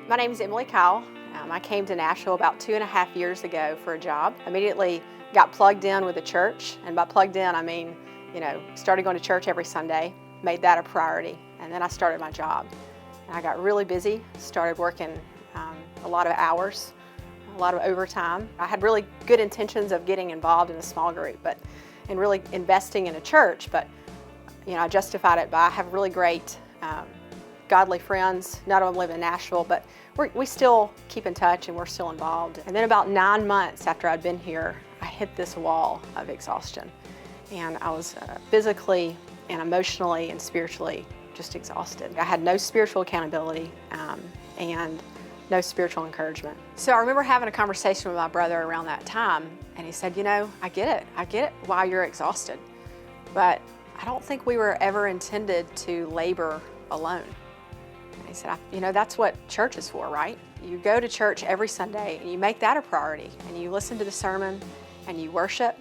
My name is Emily Kyle. I came to Nashville about 2.5 years ago for a job. Immediately got plugged in with the church, and by plugged in I mean, started going to church every Sunday, made that a priority, and then I started my job. And I got really busy, started working a lot of hours, a lot of overtime. I had really good intentions of getting involved in a small group, and really investing in a church, but I justified it by I have really great godly friends. None of them live in Nashville, but we still keep in touch and we're still involved. And then about 9 months after I'd been here, I hit this wall of exhaustion. And I was physically and emotionally and spiritually just exhausted. I had no spiritual accountability and no spiritual encouragement. So I remember having a conversation with my brother around that time, and he said, I get it why you're exhausted, but I don't think we were ever intended to labor alone. And he said, that's what church is for, right? You go to church every Sunday and you make that a priority, and you listen to the sermon and you worship,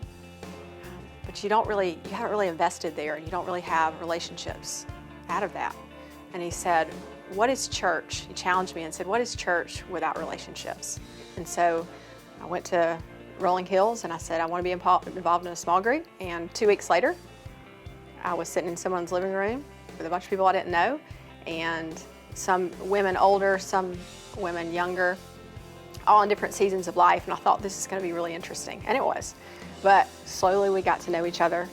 but you haven't really invested there, and you don't really have relationships out of that. And he said, what is church? He challenged me and said, what is church without relationships? And so I went to Rolling Hills and I said, I want to be involved in a small group. And 2 weeks later, I was sitting in someone's living room with a bunch of people I didn't know, and some women older, some women younger, all in different seasons of life. And I thought, this is going to be really interesting. And it was. But slowly we got to know each other,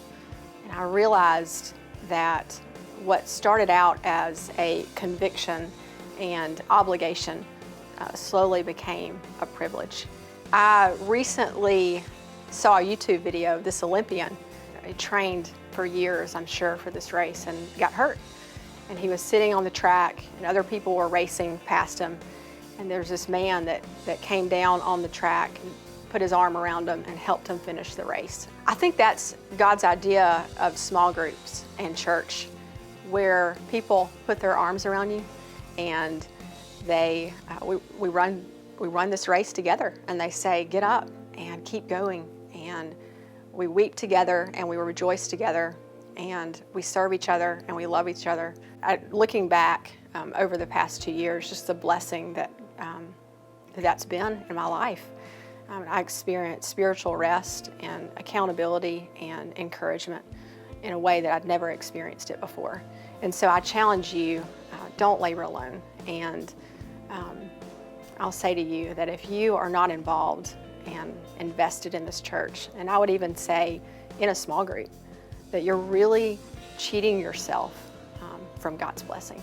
and I realized that what started out as a conviction and obligation slowly became a privilege. I recently saw a YouTube video of this Olympian. He trained for years, I'm sure, for this race, and got hurt. And he was sitting on the track, and other people were racing past him. And there's this man that came down on the track and put his arm around him and helped him finish the race. I think that's God's idea of small groups and church, where people put their arms around you, and we run this race together, and they say, get up and keep going, and we weep together and we rejoice together, and we serve each other and we love each other. Looking back over the past 2 years, just the blessing that's been in my life. I experienced spiritual rest and accountability and encouragement in a way that I'd never experienced it before. And so I challenge you, don't labor alone. And I'll say to you that if you are not involved and invested in this church, and I would even say in a small group, that you're really cheating yourself from God's blessing.